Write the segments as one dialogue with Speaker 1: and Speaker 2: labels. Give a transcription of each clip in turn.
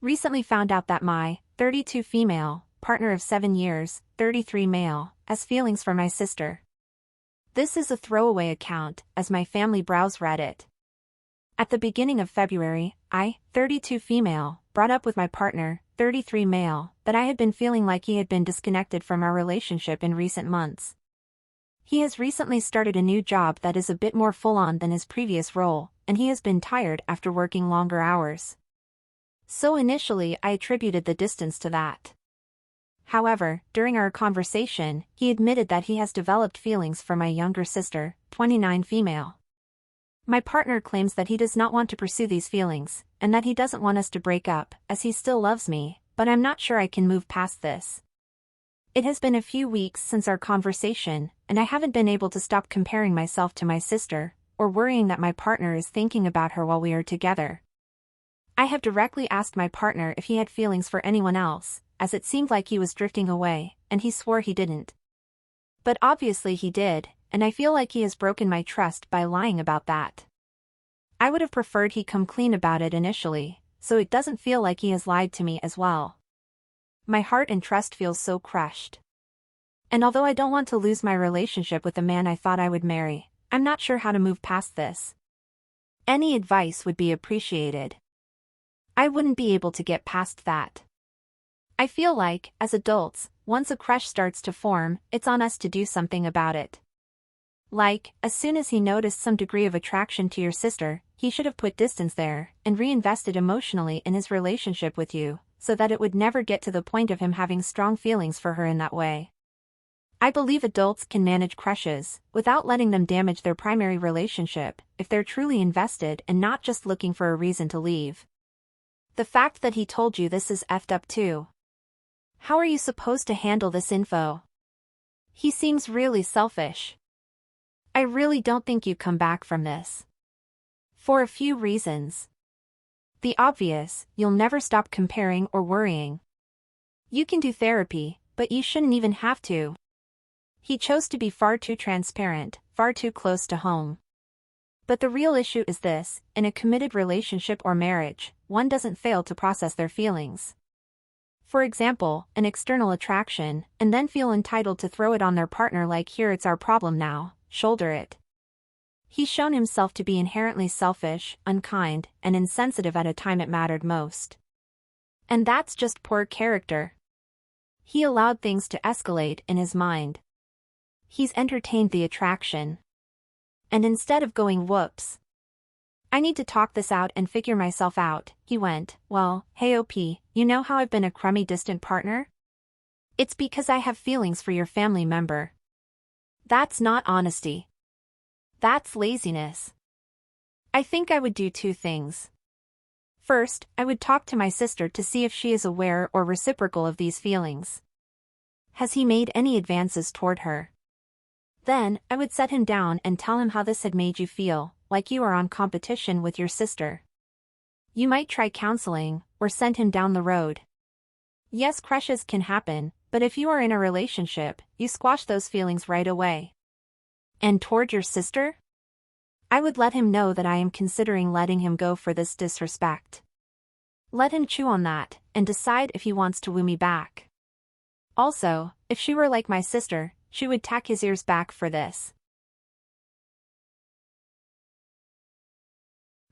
Speaker 1: Recently found out that my 32 female partner of 7 years, 33 male, has feelings for my sister. This is a throwaway account, as my family browse Reddit. At the beginning of February, I, 32 female, brought up with my partner, 33 male, that I had been feeling like he had been disconnected from our relationship in recent months. He has recently started a new job that is a bit more full-on than his previous role, and he has been tired after working longer hours. So initially I attributed the distance to that. However, during our conversation, he admitted that he has developed feelings for my younger sister, 29 female. My partner claims that he does not want to pursue these feelings, and that he doesn't want us to break up, as he still loves me, but I'm not sure I can move past this. It has been a few weeks since our conversation, and I haven't been able to stop comparing myself to my sister, or worrying that my partner is thinking about her while we are together. I have directly asked my partner if he had feelings for anyone else, as it seemed like he was drifting away, and he swore he didn't. But obviously he did, and I feel like he has broken my trust by lying about that. I would have preferred he come clean about it initially, so it doesn't feel like he has lied to me as well. My heart and trust feels so crushed. And although I don't want to lose my relationship with the man I thought I would marry, I'm not sure how to move past this. Any advice would be appreciated. I wouldn't be able to get past that. I feel like, as adults, once a crush starts to form, it's on us to do something about it. Like, as soon as he noticed some degree of attraction to your sister, he should have put distance there, and reinvested emotionally in his relationship with you, so that it would never get to the point of him having strong feelings for her in that way. I believe adults can manage crushes, without letting them damage their primary relationship, if they're truly invested and not just looking for a reason to leave. The fact that he told you this is effed up too. How are you supposed to handle this info? He seems really selfish. I really don't think you come back from this. For a few reasons. The obvious, you'll never stop comparing or worrying. You can do therapy, but you shouldn't even have to. He chose to be far too transparent, far too close to home. But the real issue is this: in a committed relationship or marriage, one doesn't fail to process their feelings. For example, an external attraction, and then feel entitled to throw it on their partner like, here it's our problem now, shoulder it. He's shown himself to be inherently selfish, unkind, and insensitive at a time it mattered most. And that's just poor character. He allowed things to escalate in his mind. He's entertained the attraction. And instead of going, whoops, I need to talk this out and figure myself out, he went, well, hey OP, you know how I've been a crummy distant partner? It's because I have feelings for your family member. That's not honesty. That's laziness. I think I would do two things. First, I would talk to my sister to see if she is aware or reciprocal of these feelings. Has he made any advances toward her? Then, I would set him down and tell him how this had made you feel, like you are on competition with your sister. You might try counseling, or send him down the road. Yes, crushes can happen, but if you are in a relationship, you squash those feelings right away. And toward your sister? I would let him know that I am considering letting him go for this disrespect. Let him chew on that, and decide if he wants to woo me back. Also, if she were like my sister, she would tack his ears back for this.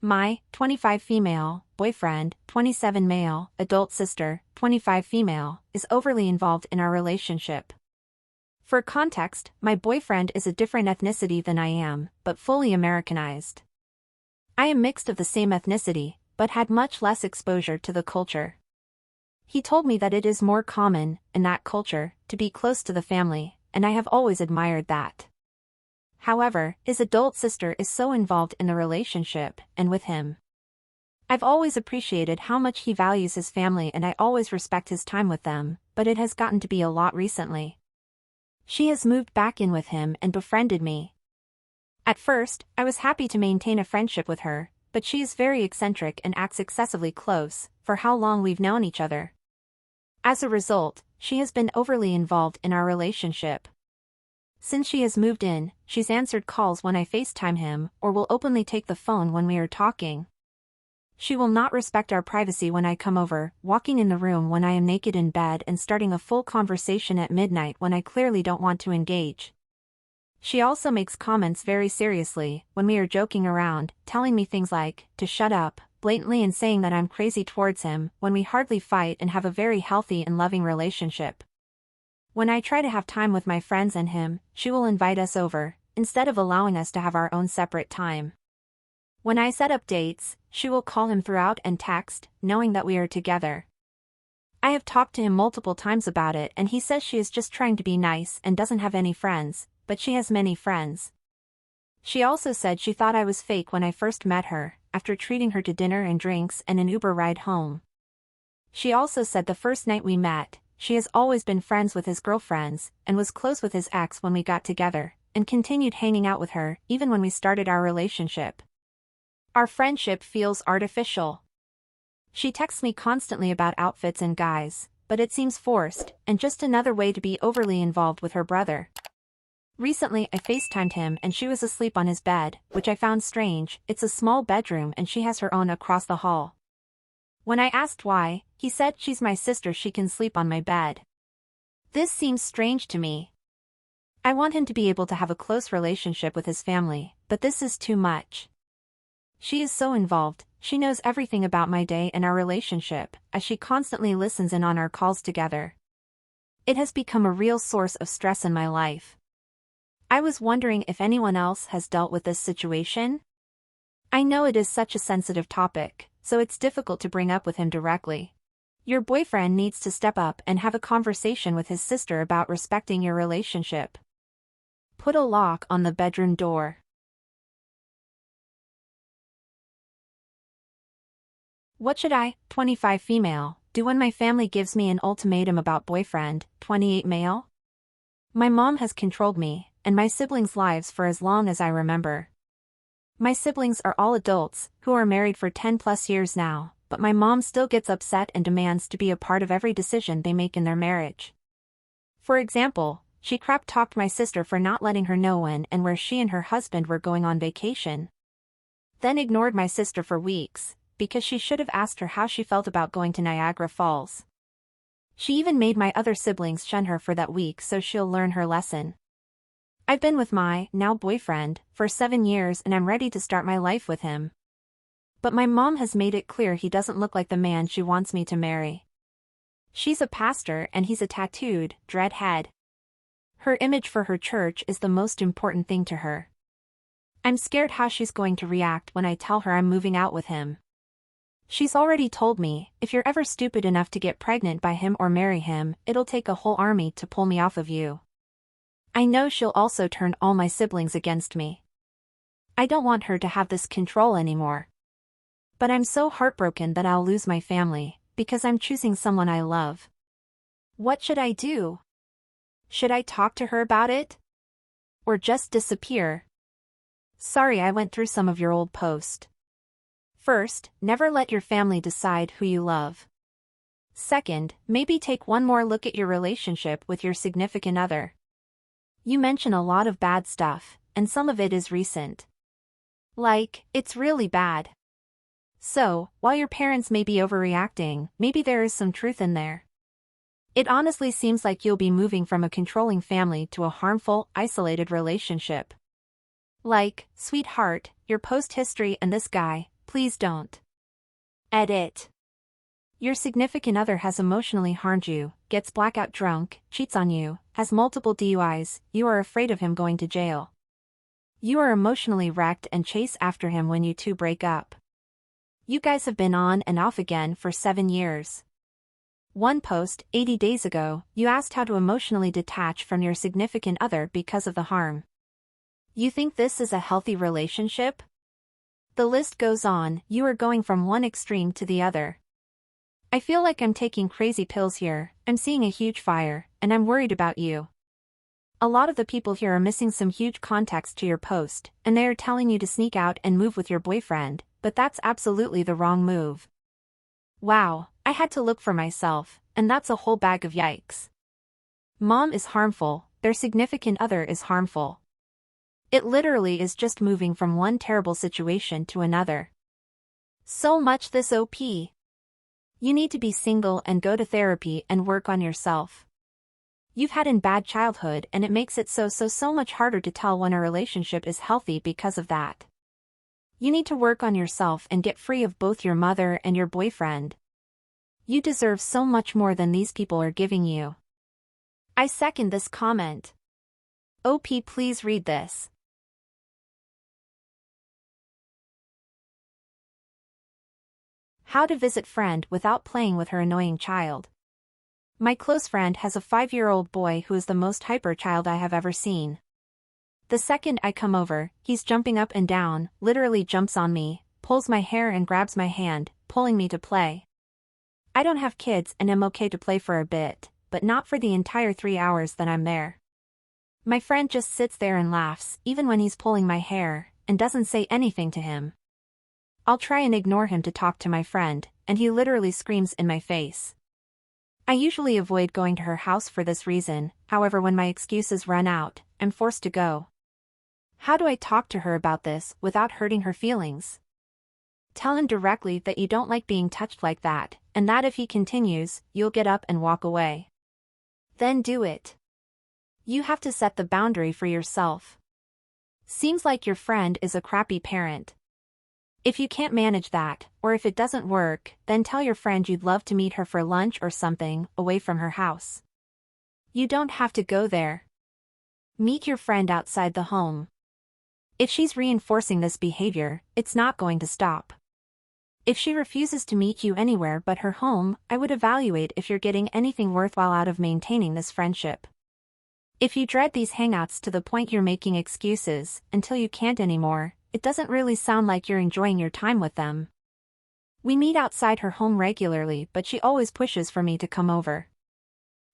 Speaker 1: My 25 female boyfriend, 27 male adult sister, 25 female, is overly involved in our relationship. For context, my boyfriend is a different ethnicity than I am, but fully Americanized. I am mixed of the same ethnicity, but had much less exposure to the culture. He told me that it is more common, in that culture, to be close to the family, and I have always admired that. However, his adult sister is so involved in the relationship, and with him. I've always appreciated how much he values his family and I always respect his time with them, but it has gotten to be a lot recently. She has moved back in with him and befriended me. At first, I was happy to maintain a friendship with her, but she is very eccentric and acts excessively close, for how long we've known each other. As a result, she has been overly involved in our relationship. Since she has moved in, she's answered calls when I FaceTime him or will openly take the phone when we are talking. She will not respect our privacy when I come over, walking in the room when I am naked in bed and starting a full conversation at midnight when I clearly don't want to engage. She also makes comments very seriously, when we are joking around, telling me things like, to shut up, blatantly, and saying that I'm crazy towards him, when we hardly fight and have a very healthy and loving relationship. When I try to have time with my friends and him, she will invite us over, instead of allowing us to have our own separate time. When I set up dates, she will call him throughout and text, knowing that we are together. I have talked to him multiple times about it and he says she is just trying to be nice and doesn't have any friends, but she has many friends. She also said she thought I was fake when I first met her, after treating her to dinner and drinks and an Uber ride home. She also said the first night we met, she has always been friends with his girlfriends, and was close with his ex when we got together, and continued hanging out with her even when we started our relationship. Our friendship feels artificial. She texts me constantly about outfits and guys, but it seems forced, and just another way to be overly involved with her brother. Recently I FaceTimed him and she was asleep on his bed, which I found strange. It's a small bedroom and she has her own across the hall. When I asked why, he said she's my sister, she can sleep on my bed. This seems strange to me. I want him to be able to have a close relationship with his family, but this is too much. She is so involved, she knows everything about my day and our relationship, as she constantly listens in on our calls together. It has become a real source of stress in my life. I was wondering if anyone else has dealt with this situation? I know it is such a sensitive topic, so it's difficult to bring up with him directly. Your boyfriend needs to step up and have a conversation with his sister about respecting your relationship. Put a lock on the bedroom door. What should I, 25 female, do when my family gives me an ultimatum about boyfriend, 28 male? My mom has controlled me, and my siblings' lives for as long as I remember. My siblings are all adults, who are married for 10 plus years now, but my mom still gets upset and demands to be a part of every decision they make in their marriage. For example, she crap-talked my sister for not letting her know when and where she and her husband were going on vacation. Then ignored my sister for weeks, because she should have asked her how she felt about going to Niagara Falls. She even made my other siblings shun her for that week so she'll learn her lesson. I've been with my, now boyfriend, for 7 years and I'm ready to start my life with him. But my mom has made it clear he doesn't look like the man she wants me to marry. She's a pastor and he's a tattooed, dreadhead. Her image for her church is the most important thing to her. I'm scared how she's going to react when I tell her I'm moving out with him. She's already told me, if you're ever stupid enough to get pregnant by him or marry him, it'll take a whole army to pull me off of you. I know she'll also turn all my siblings against me. I don't want her to have this control anymore. But I'm so heartbroken that I'll lose my family, because I'm choosing someone I love. What should I do? Should I talk to her about it? Or just disappear? Sorry I went through some of your old posts. First, never let your family decide who you love. Second, maybe take one more look at your relationship with your significant other. You mention a lot of bad stuff, and some of it is recent. Like, it's really bad. So, while your parents may be overreacting, maybe there is some truth in there. It honestly seems like you'll be moving from a controlling family to a harmful, isolated relationship. Like, sweetheart, your post history and this guy, please don't. Edit. Your significant other has emotionally harmed you, gets blackout drunk, cheats on you, has multiple DUIs, you are afraid of him going to jail. You are emotionally wrecked and chase after him when you two break up. You guys have been on and off again for 7 years. One post, 80 days ago, you asked how to emotionally detach from your significant other because of the harm. You think this is a healthy relationship? The list goes on, you are going from one extreme to the other. I feel like I'm taking crazy pills here, I'm seeing a huge fire, and I'm worried about you. A lot of the people here are missing some huge context to your post, and they are telling you to sneak out and move with your boyfriend, but that's absolutely the wrong move. Wow, I had to look for myself, and that's a whole bag of yikes. Mom is harmful, their significant other is harmful. It literally is just moving from one terrible situation to another. So much this OP. You need to be single and go to therapy and work on yourself. You've had a bad childhood and it makes it so much harder to tell when a relationship is healthy because of that. You need to work on yourself and get free of both your mother and your boyfriend. You deserve so much more than these people are giving you. I second this comment. OP, please read this. How to visit friend without playing with her annoying child. My close friend has a 5-year-old boy who is the most hyper child I have ever seen. The second I come over, he's jumping up and down, literally jumps on me, pulls my hair and grabs my hand, pulling me to play. I don't have kids and am okay to play for a bit, but not for the entire 3 hours that I'm there. My friend just sits there and laughs, even when he's pulling my hair, and doesn't say anything to him. I'll try and ignore him to talk to my friend, and he literally screams in my face. I usually avoid going to her house for this reason, however when my excuses run out, I'm forced to go. How do I talk to her about this without hurting her feelings? Tell him directly that you don't like being touched like that, and that if he continues, you'll get up and walk away. Then do it. You have to set the boundary for yourself. Seems like your friend is a crappy parent. If you can't manage that, or if it doesn't work, then tell your friend you'd love to meet her for lunch or something, away from her house. You don't have to go there. Meet your friend outside the home. If she's reinforcing this behavior, it's not going to stop. If she refuses to meet you anywhere but her home, I would evaluate if you're getting anything worthwhile out of maintaining this friendship. If you dread these hangouts to the point you're making excuses, until you can't anymore, it doesn't really sound like you're enjoying your time with them. We meet outside her home regularly, but she always pushes for me to come over.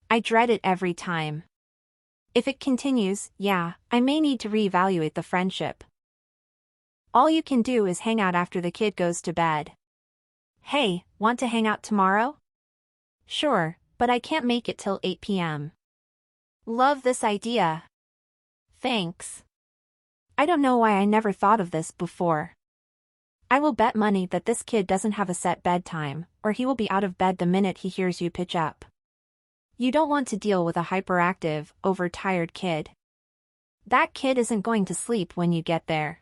Speaker 1: I dread it every time. If it continues, yeah, I may need to reevaluate the friendship. All you can do is hang out after the kid goes to bed. Hey, want to hang out tomorrow? Sure, but I can't make it till 8 p.m. Love this idea. Thanks. I don't know why I never thought of this before. I will bet money that this kid doesn't have a set bedtime, or he will be out of bed the minute he hears you pitch up. You don't want to deal with a hyperactive, overtired kid. That kid isn't going to sleep when you get there.